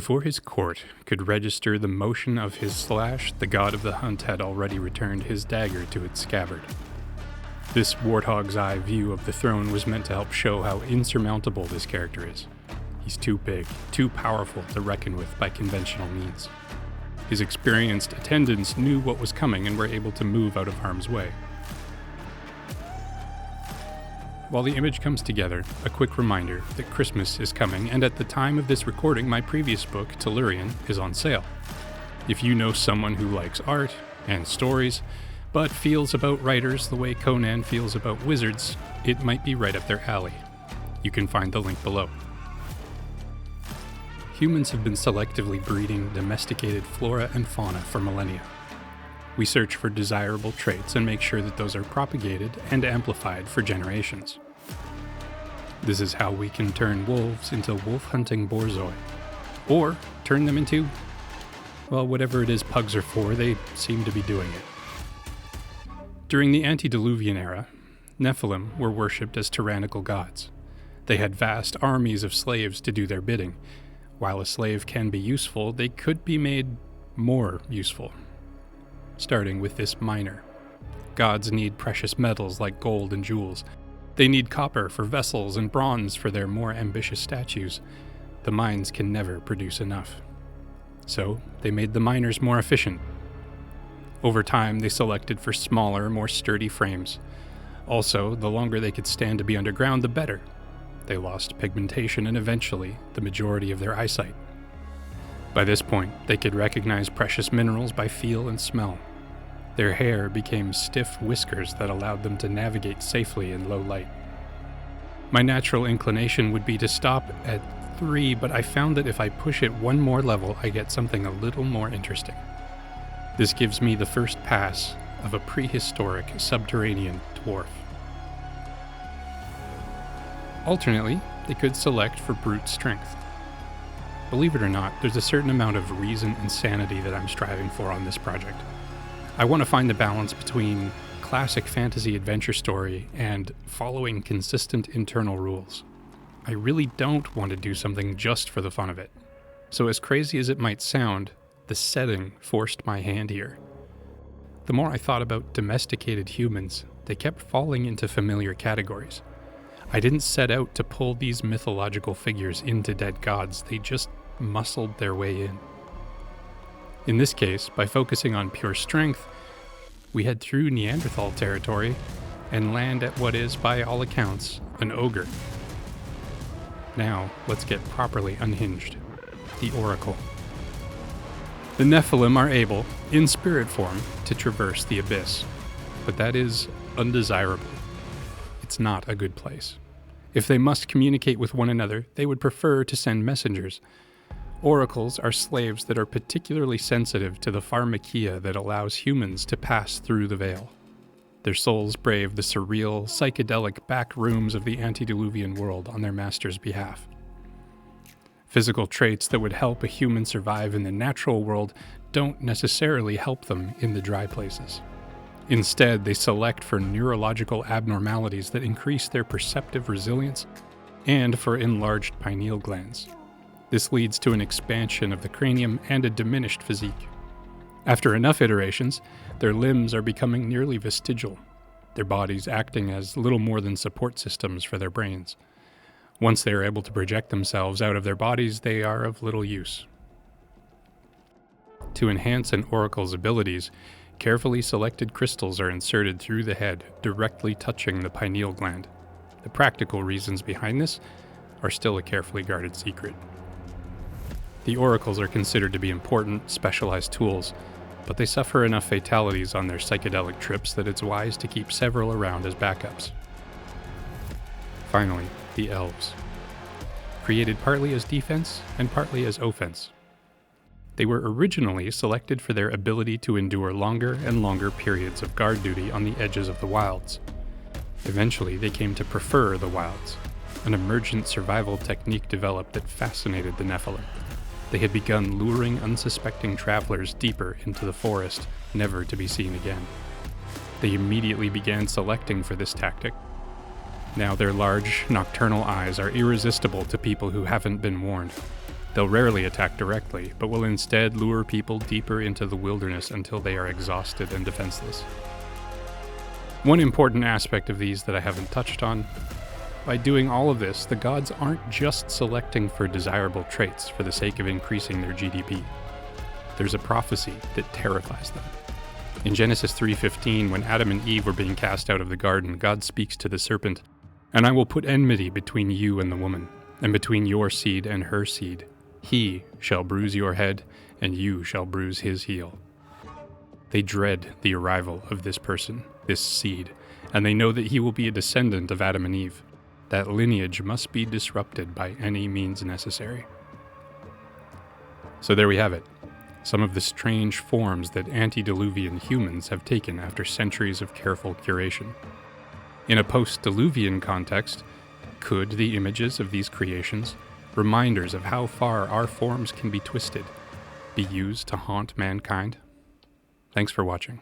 Before his court could register the motion of his slash, the god of the hunt had already returned his dagger to its scabbard. This warthog's eye view of the throne was meant to help show how insurmountable this character is. He's too big, too powerful to reckon with by conventional means. His experienced attendants knew what was coming and were able to move out of harm's way. While the image comes together, a quick reminder that Christmas is coming, and at the time of this recording, my previous book, Tellurian, is on sale. If you know someone who likes art and stories, but feels about writers the way Conan feels about wizards, it might be right up their alley. You can find the link below. Humans have been selectively breeding domesticated flora and fauna for millennia. We search for desirable traits and make sure that those are propagated and amplified for generations. This is how we can turn wolves into wolf-hunting borzoi, or turn them into, well, whatever it is pugs are for, they seem to be doing it. During the antediluvian era, nephilim were worshipped as tyrannical gods. They had vast armies of slaves to do their bidding. While a slave can be useful, they could be made more useful. Starting with this miner. Gods need precious metals like gold and jewels. They need copper for vessels and bronze for their more ambitious statues. The mines can never produce enough. So, they made the miners more efficient. Over time, they selected for smaller, more sturdy frames. Also, the longer they could stand to be underground, the better. They lost pigmentation and eventually the majority of their eyesight. By this point, they could recognize precious minerals by feel and smell. Their hair became stiff whiskers that allowed them to navigate safely in low light. My natural inclination would be to stop at 3, but I found that if I push it one more level, I get something a little more interesting. This gives me the first pass of a prehistoric subterranean dwarf. Alternately, they could select for brute strength. Believe it or not, there's a certain amount of reason and sanity that I'm striving for on this project. I want to find the balance between classic fantasy adventure story and following consistent internal rules. I really don't want to do something just for the fun of it. So as crazy as it might sound, the setting forced my hand here. The more I thought about domesticated humans, they kept falling into familiar categories. I didn't set out to pull these mythological figures into dead gods, they just muscled their way in. In this case, by focusing on pure strength, we head through Neanderthal territory and land at what is, by all accounts, an ogre. Now, let's get properly unhinged. The Oracle. The Nephilim are able, in spirit form, to traverse the abyss, but that is undesirable. It's not a good place. If they must communicate with one another, they would prefer to send messengers. Oracles are slaves that are particularly sensitive to the pharmakia that allows humans to pass through the veil. Their souls brave the surreal, psychedelic back rooms of the antediluvian world on their master's behalf. Physical traits that would help a human survive in the natural world don't necessarily help them in the dry places. Instead, they select for neurological abnormalities that increase their perceptive resilience and for enlarged pineal glands. This leads to an expansion of the cranium and a diminished physique. After enough iterations, their limbs are becoming nearly vestigial, their bodies acting as little more than support systems for their brains. Once they are able to project themselves out of their bodies, they are of little use. To enhance an oracle's abilities, carefully selected crystals are inserted through the head, directly touching the pineal gland. The practical reasons behind this are still a carefully guarded secret. The oracles are considered to be important, specialized tools, but they suffer enough fatalities on their psychedelic trips that it's wise to keep several around as backups. Finally, the Elves. Created partly as defense and partly as offense. They were originally selected for their ability to endure longer and longer periods of guard duty on the edges of the wilds. Eventually, they came to prefer the wilds, an emergent survival technique developed that fascinated the Nephilim. They had begun luring unsuspecting travelers deeper into the forest, never to be seen again. They immediately began selecting for this tactic. Now their large, nocturnal eyes are irresistible to people who haven't been warned. They'll rarely attack directly, but will instead lure people deeper into the wilderness until they are exhausted and defenseless. One important aspect of these that I haven't touched on: by doing all of this, the gods aren't just selecting for desirable traits for the sake of increasing their GDP. There's a prophecy that terrifies them. In Genesis 3:15, when Adam and Eve were being cast out of the garden, God speaks to the serpent, "And I will put enmity between you and the woman, and between your seed and her seed. He shall bruise your head, and you shall bruise his heel." They dread the arrival of this person, this seed, and they know that he will be a descendant of Adam and Eve. That lineage must be disrupted by any means necessary. So there we have it. Some of the strange forms that antediluvian humans have taken after centuries of careful curation. In a post-diluvian context, could the images of these creations, reminders of how far our forms can be twisted, be used to haunt mankind? Thanks for watching.